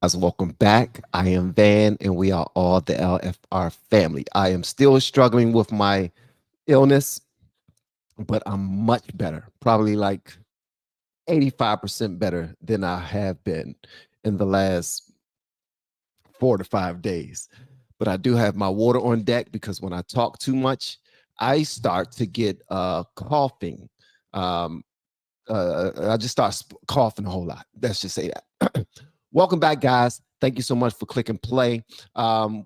Guys, welcome back. I am Van, and we are all the LFR family. I am still struggling with my illness, but I'm much better. Probably like 85% better than I have been in the last 4 to 5 days. But I do have my water on deck because when I talk too much, I start to get coughing. Um, I just start coughing a whole lot. Let's just say that. Welcome back, guys. Thank you so much for clicking play.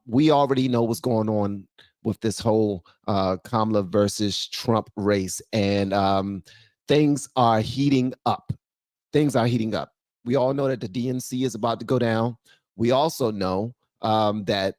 We already know what's going on with this whole Kamala versus Trump race, and things are heating up. Things are heating up. We all know that the DNC is about to go down. We also know that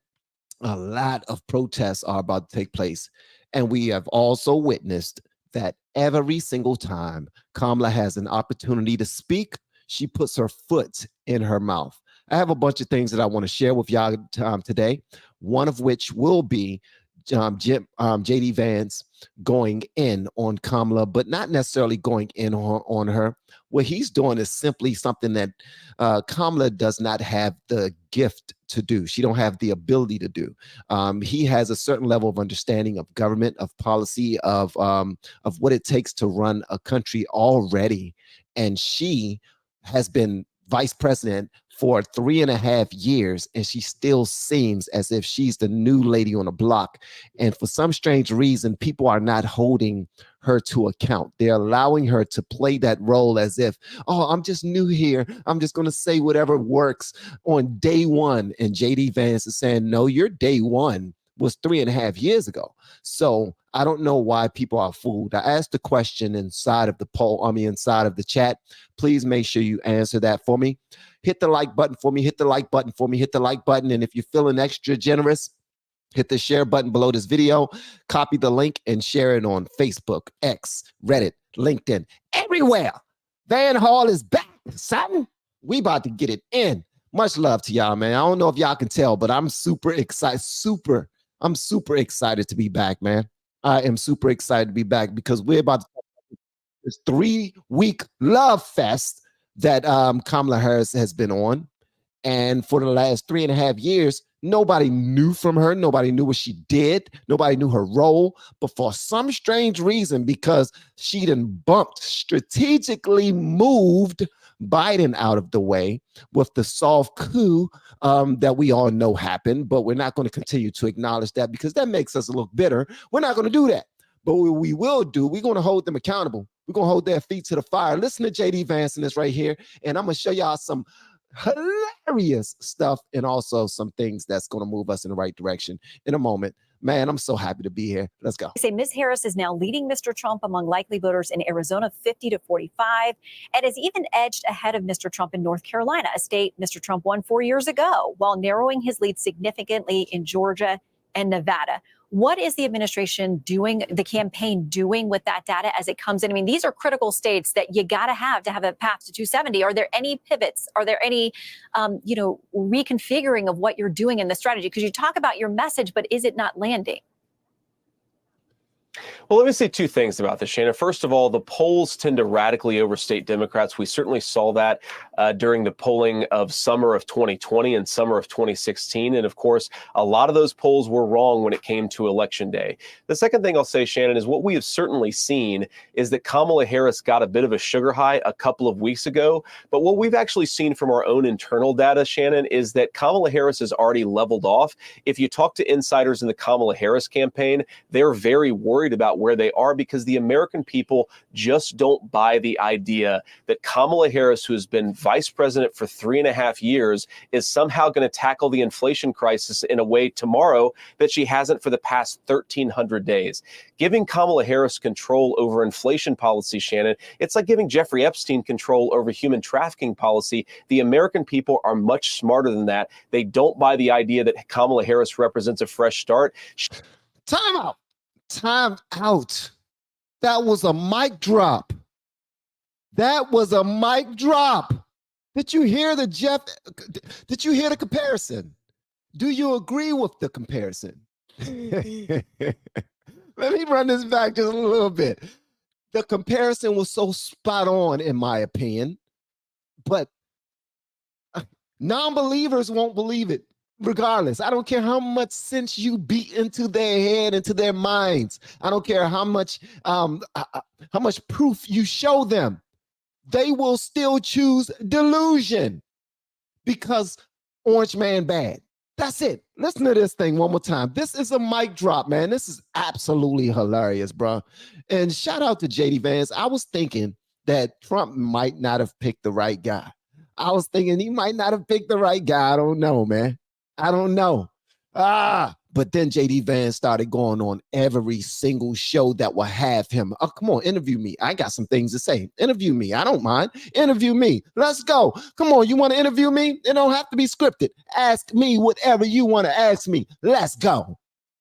a lot of protests are about to take place. And we have also witnessed that every single time Kamala has an opportunity to speak, she puts her foot in her mouth. I have a bunch of things that I want to share with y'all today, one of which will be JD Vance going in on Kamala, but not necessarily going in on her. What he's doing is simply something that Kamala does not have the gift to do. She don't have the ability to do. He has a certain level of understanding of government, of policy, of what it takes to run a country already, and she has been vice president for 3.5 years, and she still seems as if she's the new lady on the block. And for some strange reason, people are not holding her to account. They're allowing her to play that role as if, oh, I'm just new here. I'm just going to say whatever works on day one. And JD Vance is saying, no, your day one was 3.5 years ago. So I don't know why people are fooled. I asked the question inside of the poll, inside of the chat. Please make sure you answer that for me. Hit the like button for me, hit the like button for me, hit the like button. And if you're feeling extra generous, hit the share button below this video, copy the link and share it on Facebook, X, Reddit, LinkedIn, everywhere. van.hall is back, son. We about to get it in. Much love to y'all, man. I don't know if y'all can tell, but I'm super excited, I'm super excited to be back, man. I am super excited to be back because we're about to this 3-week love fest that Kamala Harris has been on. And for the last 3.5 years, nobody knew from her. Nobody knew what she did. Nobody knew her role. But for some strange reason, because she done strategically moved Biden out of the way with the soft coup that we all know happened. But we're not going to continue to acknowledge that because that makes us look bitter. We're not going to do that. But what we will do, we're going to hold them accountable. We're going to hold their feet to the fire. Listen to JD Vance in this right here. And I'm going to show y'all some hilarious stuff and also some things that's going to move us in the right direction in a moment. Man, I'm so happy to be here. Let's go. Say Ms. Harris is now leading Mr. Trump among likely voters in Arizona 50-45 and has even edged ahead of Mr. Trump in North Carolina, a state Mr. Trump won 4 years ago, while narrowing his lead significantly in Georgia and Nevada. What is the administration doing, the campaign doing with that data as it comes in? I mean, these are critical states that you got to have a path to 270. Are there any pivots? Are there any, reconfiguring of what you're doing in the strategy? Because you talk about your message, but is it not landing? Well, let me say two things about this, Shannon. First of all, the polls tend to radically overstate Democrats. We certainly saw that during the polling of summer of 2020 and summer of 2016. And of course, a lot of those polls were wrong when it came to Election Day. The second thing I'll say, Shannon, is what we have certainly seen is that Kamala Harris got a bit of a sugar high a couple of weeks ago. But what we've actually seen from our own internal data, Shannon, is that Kamala Harris has already leveled off. If you talk to insiders in the Kamala Harris campaign, they're very worried about where they are because the American people just don't buy the idea that Kamala Harris, who has been vice president for 3.5 years, is somehow going to tackle the inflation crisis in a way tomorrow that she hasn't for the past 1,300 days. Giving Kamala Harris control over inflation policy, Shannon, it's like giving Jeffrey Epstein control over human trafficking policy. The American people are much smarter than that. They don't buy the idea that Kamala Harris represents a fresh start. Time out. Time out. That was a mic drop. That was a mic drop. Did you hear the comparison? Do you agree with the comparison? Let me run this back just a little bit. The comparison was so spot on, in my opinion. But Non-believers won't believe it. Regardless, I don't care how much sense you beat into their head, into their minds. I don't care how much proof you show them. They will still choose delusion because Orange Man bad. That's it. Listen to this thing one more time. This is a mic drop, man. This is absolutely hilarious, bro. And shout out to JD Vance. I was thinking that Trump might not have picked the right guy. I was thinking he might not have picked the right guy. I don't know, man. I don't know. But then JD Vance started going on every single show that will have him. Oh, come on, interview me. I got some things to say. Interview me. I don't mind. Interview me. Let's go. Come on, you want to interview me? It don't have to be scripted. Ask me whatever you want to ask me. Let's go.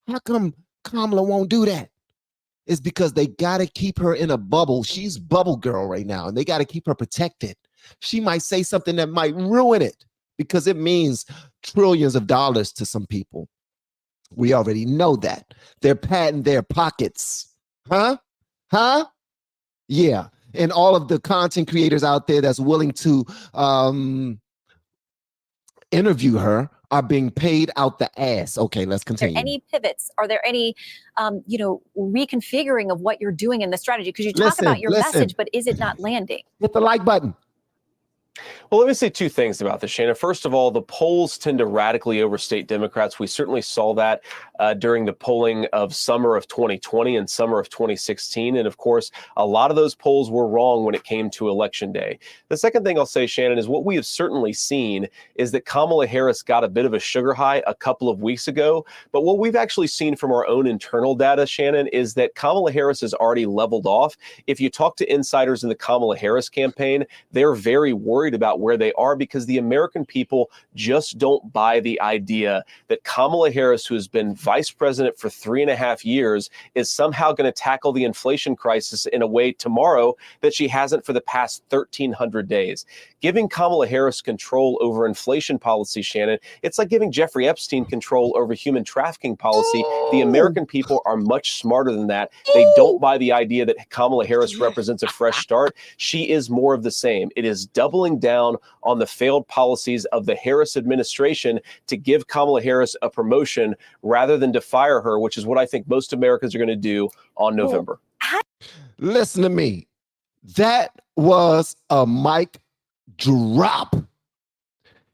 How come Kamala won't do that? It's because they got to keep her in a bubble. She's bubble girl right now, and they got to keep her protected. She might say something that might ruin it because it means trillions of dollars to some people. We already know that. They're patting their pockets. Huh? Yeah. And all of the content creators out there that's willing to interview her are being paid out the ass. Okay, let's continue. Any pivots? Are there any, reconfiguring of what you're doing in the strategy? Because you talk about your message, but is it not landing? Hit the like button. Well, let me say two things about this, Shanna. First of all, the polls tend to radically overstate Democrats. We certainly saw that during the polling of summer of 2020 and summer of 2016. And of course, a lot of those polls were wrong when it came to Election Day. The second thing I'll say, Shannon, is what we have certainly seen is that Kamala Harris got a bit of a sugar high a couple of weeks ago. But what we've actually seen from our own internal data, Shannon, is that Kamala Harris has already leveled off. If you talk to insiders in the Kamala Harris campaign, they're very worried about where they are because the American people just don't buy the idea that Kamala Harris, who has been vice president for 3.5 years, is somehow going to tackle the inflation crisis in a way tomorrow that she hasn't for the past 1,300 days. Giving Kamala Harris control over inflation policy, Shannon, it's like giving Jeffrey Epstein control over human trafficking policy. The American people are much smarter than that. They don't buy the idea that Kamala Harris represents a fresh start. She is more of the same. It is doubling down on the failed policies of the Harris administration to give Kamala Harris a promotion rather than to fire her, which is what I think most Americans are going to do on November. Listen to me. That was a mic drop.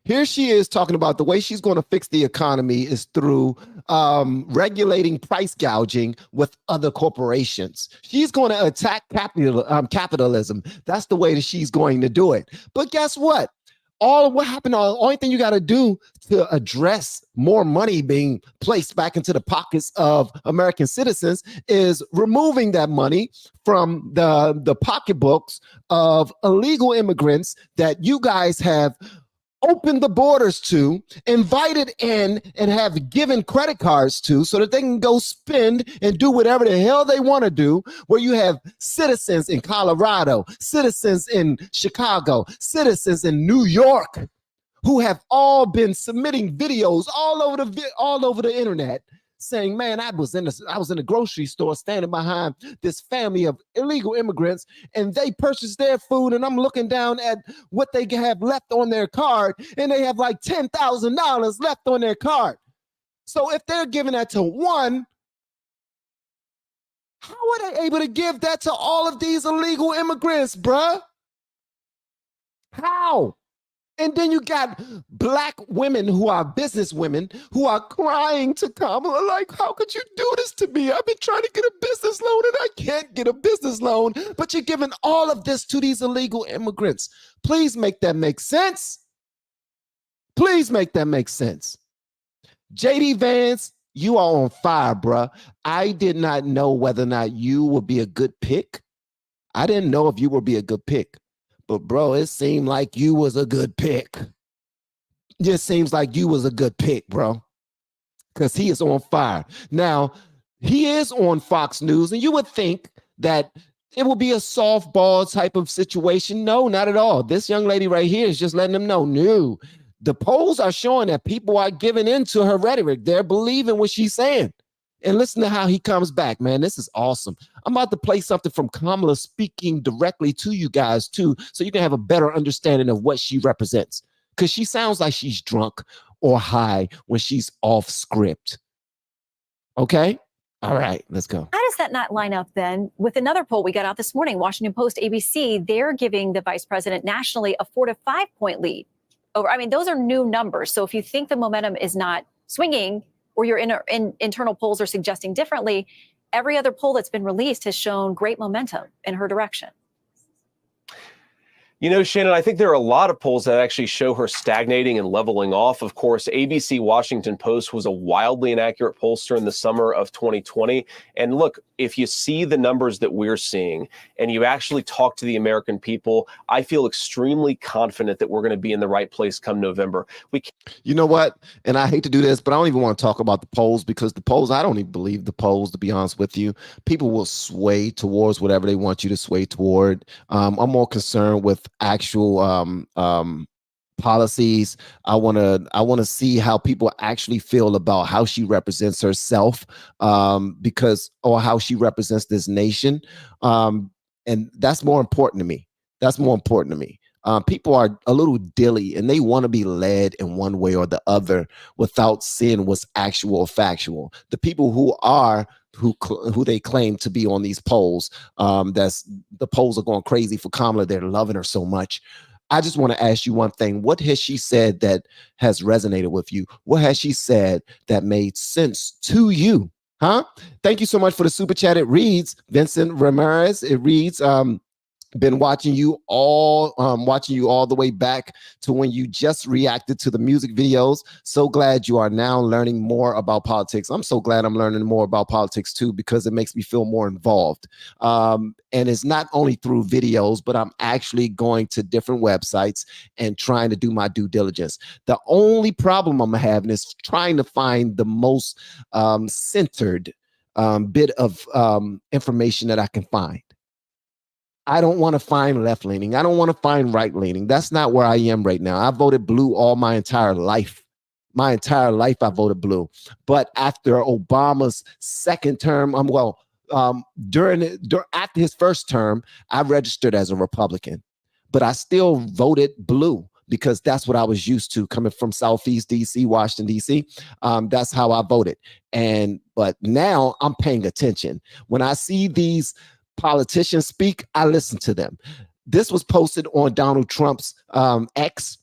Here she is talking about the way she's going to fix the economy is through regulating price gouging with other corporations. She's going to attack capitalism. That's the way that she's going to do it. But guess what? All of what happened, the only thing you got to do to address more money being placed back into the pockets of American citizens is removing that money from the pocketbooks of illegal immigrants that you guys have opened the borders to, invited in, and have given credit cards to so that they can go spend and do whatever the hell they want to do, where you have citizens in Colorado, citizens in Chicago, citizens in New York who have all been submitting videos all over the internet saying, man, I was in the grocery store standing behind this family of illegal immigrants and they purchased their food and I'm looking down at what they have left on their card and they have like $10,000 left on their card. So if they're giving that to one, how are they able to give that to all of these illegal immigrants, bruh? How? And then you got black women who are business women who are crying to Kamala like, how could you do this to me? I've been trying to get a business loan and I can't get a business loan, but you're giving all of this to these illegal immigrants. Please make that make sense. Please make that make sense. JD Vance, you are on fire, bruh. I did not know whether or not you would be a good pick. I didn't know if you would be a good pick. But bro, it seemed like you was a good pick. Just seems like you was a good pick, bro. Because he is on fire. Now, he is on Fox News, and you would think that it will be a softball type of situation. No, not at all. This young lady right here is just letting them know, no. The polls are showing that people are giving into her rhetoric. They're believing what she's saying. And listen to how he comes back, man. This is awesome. I'm about to play something from Kamala speaking directly to you guys, too, so you can have a better understanding of what she represents. because she sounds like she's drunk or high when she's off script. Okay? All right, let's go. How does that not line up then with another poll we got out this morning? Washington Post, ABC, they're giving the vice president nationally a 4 to 5 point lead. I mean, those are new numbers. So if you think the momentum is not swinging or your internal polls are suggesting differently, every other poll that's been released has shown great momentum in her direction. You know, Shannon, I think there are a lot of polls that actually show her stagnating and leveling off. Of course, ABC Washington Post was a wildly inaccurate pollster in the summer of 2020. And look, if you see the numbers that we're seeing and you actually talk to the American people, I feel extremely confident that we're going to be in the right place come November. You know what? And I hate to do this, but I don't even want to talk about the polls, because the polls, I don't even believe the polls, to be honest with you. People will sway towards whatever they want you to sway toward. I'm more concerned with actual policies. I want to see how people actually feel about how she represents herself, or how she represents this nation. And that's more important to me. That's more important to me. People are a little dilly and they want to be led in one way or the other without seeing what's actual or factual. The people who they claim to be on these polls, the polls are going crazy for Kamala. They're loving her so much. I just want to ask you one thing. What has she said that has resonated with you? What has she said that made sense to you? Huh? Thank you so much for the super chat. It reads, Vincent Ramirez. It reads, been watching you all the way back to when you just reacted to the music videos. So glad you are now learning more about politics. I'm so glad I'm learning more about politics too, because it makes me feel more involved. And it's not only through videos, but I'm actually going to different websites and trying to do my due diligence. The only problem I'm having is trying to find the most centered bit of information that I can find. I don't want to find left-leaning. I don't want to find right-leaning. That's not where I am right now. I voted blue all my entire life. My entire life I voted blue. But after Obama's second term, after his first term, I registered as a Republican. But I still voted blue because that's what I was used to coming from Southeast DC, Washington, D.C. That's how I voted. But now I'm paying attention. When I see these politicians speak, I listen to them. This was posted on Donald Trump's X,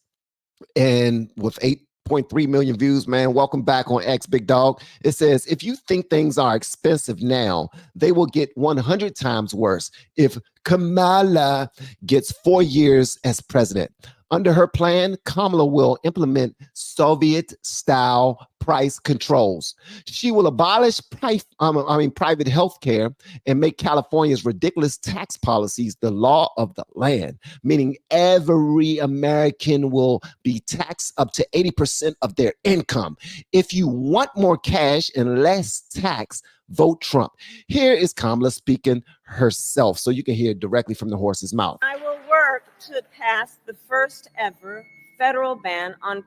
and with 8.3 million views, man. Welcome back on X, big dog. It says, if you think things are expensive now, they will get 100 times worse if Kamala gets 4 years as president. Under her plan, Kamala will implement Soviet-style price controls. She will abolish private health care and make California's ridiculous tax policies the law of the land, meaning every American will be taxed up to 80% of their income. If you want more cash and less tax, vote Trump. Here is Kamala speaking herself, so you can hear directly from the horse's mouth. I will work to pass the first ever federal ban on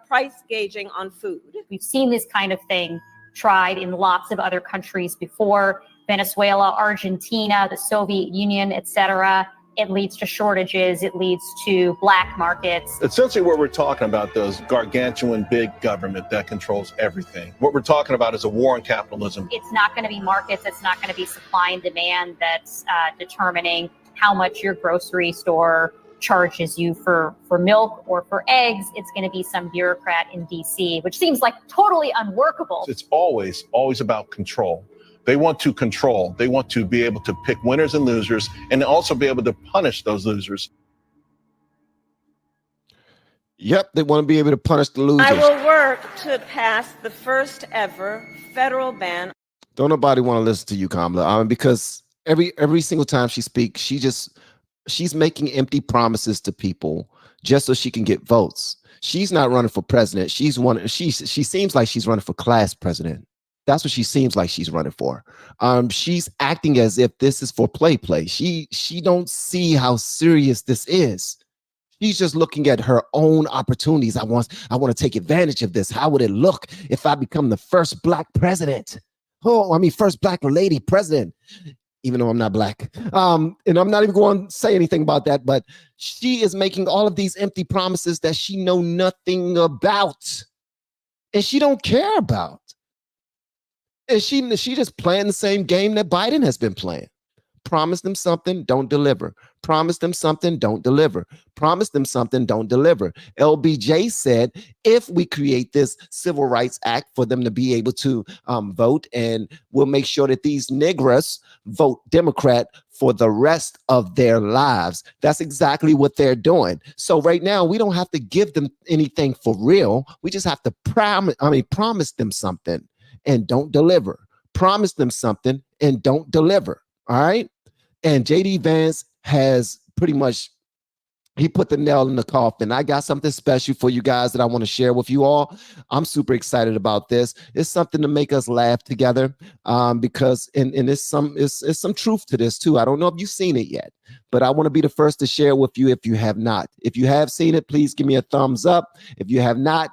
price gauging on food. We've seen this kind of thing tried in lots of other countries before: Venezuela, Argentina, the Soviet Union, etc. It leads to shortages. It leads to black markets. Essentially, what we're talking about, though, is gargantuan big government that controls everything. What we're talking about is a war on capitalism. It's not going to be markets. It's not going to be supply and demand that's determining how much your grocery store charges you for milk or for eggs. It's going to be some bureaucrat in DC, which seems like totally unworkable. It's always about control. They want to control. They want to be able to pick winners and losers, and also be able to punish those losers. Yep, they want to be able to punish the losers. I will work to pass the first ever federal ban. Don't nobody want to listen to you, Kamala, because every single time she speaks, she's making empty promises to people just so she can get votes. She's not running for president. She seems like she's running for class president. That's what she seems like she's running for. She's acting as if this is for play. She don't see how serious this is. She's just looking at her own opportunities. I want to take advantage of this. How would it look if I become the first black president? First black lady president. even though I'm not black. And I'm not even going to say anything about that, but she is making all of these empty promises that she know nothing about and she don't care about. And she just playing the same game that Biden has been playing. Promise them something, don't deliver. Promise them something, don't deliver. Promise them something, don't deliver. LBJ said, if we create this Civil Rights Act for them to be able to vote, and we'll make sure that these Negras vote Democrat for the rest of their lives. That's exactly what they're doing. So right now, we don't have to give them anything for real. We just have to promise them something and don't deliver. Promise them something and don't deliver. All right. And JD Vance has pretty much, he put the nail in the coffin. I got something special for you guys that I want to share with you all. I'm super excited about this. It's something to make us laugh together, because it's some truth to this too. I don't know if you've seen it yet, but I want to be the first to share with you if you have not. If you have seen it, please give me a thumbs up. If you have not,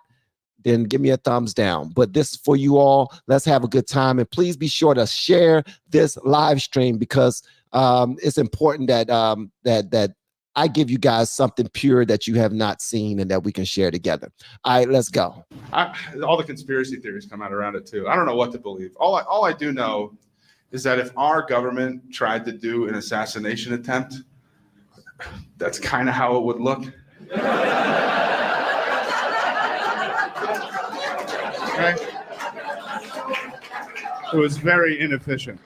then give me a thumbs down. But this is for you all. Let's have a good time. And please be sure to share this live stream, because it's important that that I give you guys something pure that you have not seen and that we can share together. All right, let's go. All the conspiracy theories come out around it too. I don't know what to believe. All I do know is that if our government tried to do an assassination attempt, that's kind of how it would look. Okay. It was very inefficient.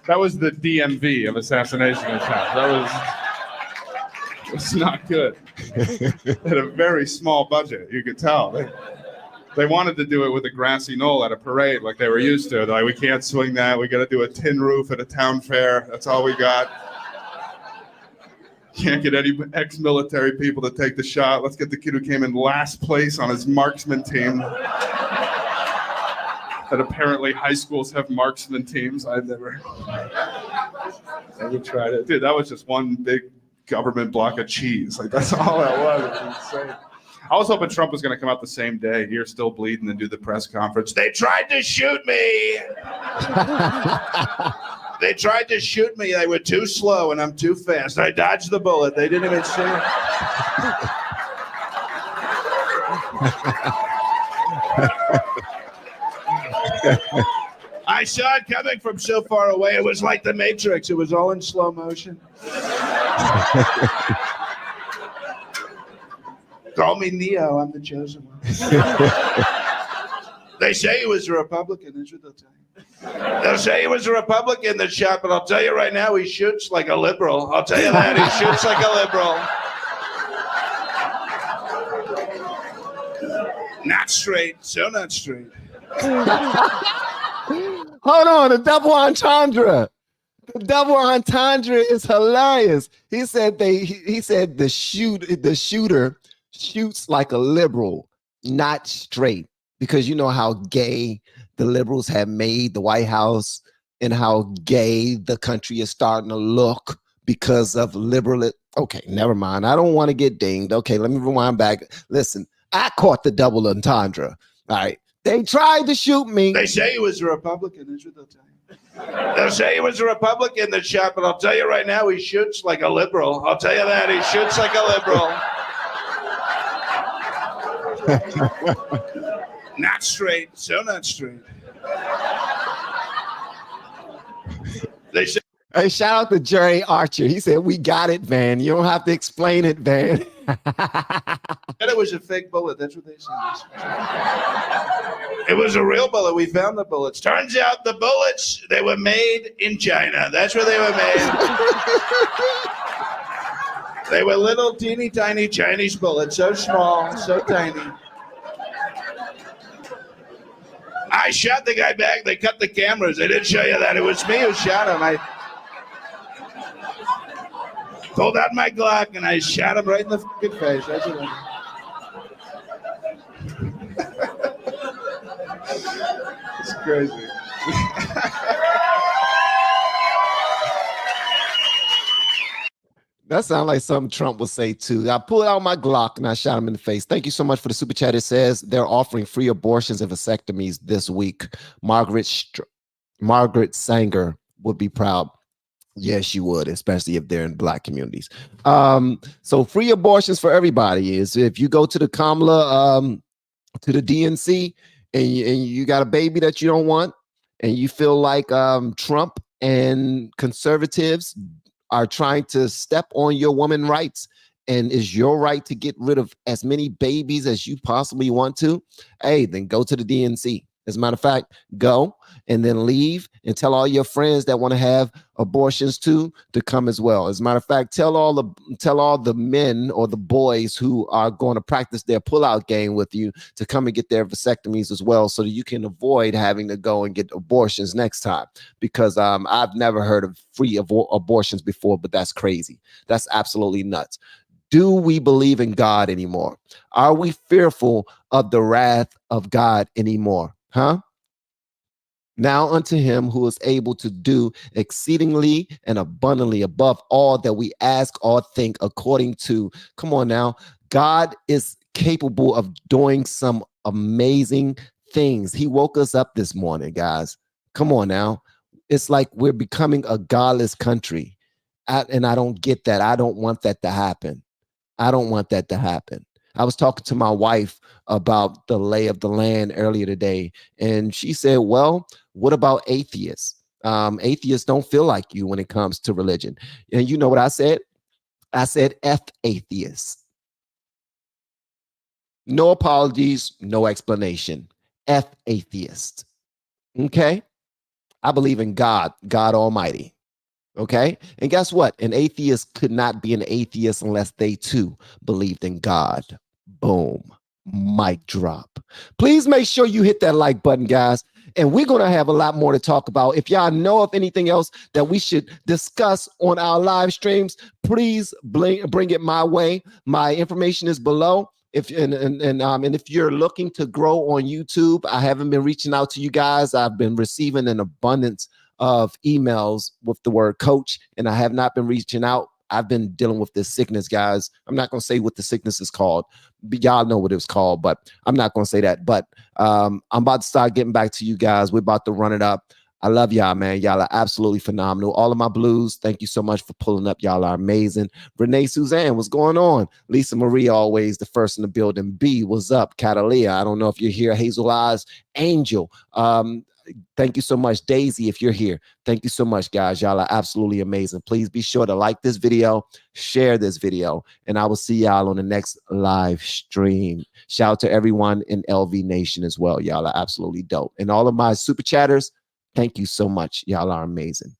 That was the DMV of assassination attempt. That was not good. They had a very small budget, you could tell. They wanted to do it with a grassy knoll at a parade like they were used to. They're like, we can't swing that. We got to do a tin roof at a town fair. That's all we got. Can't get any ex-military people to take the shot. Let's get the kid who came in last place on his marksman team. That apparently high schools have marksman teams. I've never tried it. Dude, that was just one big government block of cheese. Like, that's all that was. It was insane. I was hoping Trump was going to come out the same day, ear still bleeding, and do the press conference. They tried to shoot me. They tried to shoot me. They were too slow, and I'm too fast. I dodged the bullet. They didn't even see it. I saw it coming from so far away. It was like the Matrix. It was all in slow motion. Call me Neo. I'm the chosen one. They say he was a Republican. That's what they'll tell you. They'll say he was a Republican that shot, but I'll tell you right now, he shoots like a liberal. I'll tell you that. He shoots like a liberal. Not straight. So not straight. Hold on, the double entendre. The double entendre is hilarious. He said the shooter shoots like a liberal, not straight, because you know how gay the liberals have made the White House and how gay the country is starting to look because of liberal. Okay, never mind. I don't want to get dinged. Okay, let me rewind back. Listen, I caught the double entendre. All right. They tried to shoot me. They say he was a Republican. That's what they'll tell you. They'll say he was a Republican that shot, but I'll tell you right now, he shoots like a liberal. I'll tell you that. He shoots like a liberal. Not straight. So not straight. They say. Hey, shout out to Jerry Archer. He said, "We got it, Van. You don't have to explain it, Van." It was a fake bullet. That's what they said. It was a real bullet. We found the bullets. Turns out the bullets, they were made in China. That's where they were made. They were little teeny tiny Chinese bullets. So small, so tiny. I shot the guy back. They cut the cameras. They didn't show you that. It was me who shot him. I pulled out my Glock and I shot him right in the fucking face. That's what I It's crazy. That sounds like something Trump would say too. I pulled out my Glock and I shot him in the face. Thank you so much for the super chat. It says they're offering free abortions and vasectomies this week. Margaret Margaret Sanger would be proud. Yes, you would, especially if they're in Black communities. So free abortions for everybody is if you go to the Kamala, to the DNC, and you got a baby that you don't want, and you feel like Trump and conservatives are trying to step on your woman rights, and it's your right to get rid of as many babies as you possibly want to, hey, then go to the DNC. As a matter of fact, go and then leave and tell all your friends that want to have abortions too to come as well. As a matter of fact, tell all the men or the boys who are going to practice their pullout game with you to come and get their vasectomies as well, so that you can avoid having to go and get abortions next time. Because I've never heard of free abortions before, but that's crazy. That's absolutely nuts. Do we believe in God anymore? Are we fearful of the wrath of God anymore? Huh? Now unto him who is able to do exceedingly and abundantly above all that we ask or think, according to, come on now, God is capable of doing some amazing things. He woke us up this morning, guys. Come on now. It's like we're becoming a godless country. And I don't get that. I don't want that to happen. I don't want that to happen. I was talking to my wife about the lay of the land earlier today, and she said, well, what about atheists? Atheists don't feel like you when it comes to religion. And you know what I said? I said, F atheists. No apologies, no explanation. F atheist. Okay? I believe in God, God Almighty. Okay. And guess what? An atheist could not be an atheist unless they too believed in God. Boom. Mic drop. Please make sure you hit that like button, guys. And we're going to have a lot more to talk about. If y'all know of anything else that we should discuss on our live streams, please bring it my way. My information is below. If if you're looking to grow on YouTube, I haven't been reaching out to you guys. I've been receiving an abundance of emails with the word coach, and I have not been reaching out. I've been dealing with this sickness, guys. I'm not going to say what the sickness is called. But y'all know what it was called, but I'm not going to say that. But I'm about to start getting back to you guys. We're about to run it up. I love y'all, man. Y'all are absolutely phenomenal. All of my blues, thank you so much for pulling up. Y'all are amazing. Renee Suzanne, what's going on? Lisa Marie, always the first in the building. B, what's up? Catalia, I don't know if you're here. Hazel Eyes, Angel. Thank you so much. Daisy, if you're here, thank you so much, guys. Y'all are absolutely amazing. Please be sure to like this video, share this video, and I will see y'all on the next live stream. Shout out to everyone in LV Nation as well. Y'all are absolutely dope. And all of my super chatters, thank you so much. Y'all are amazing.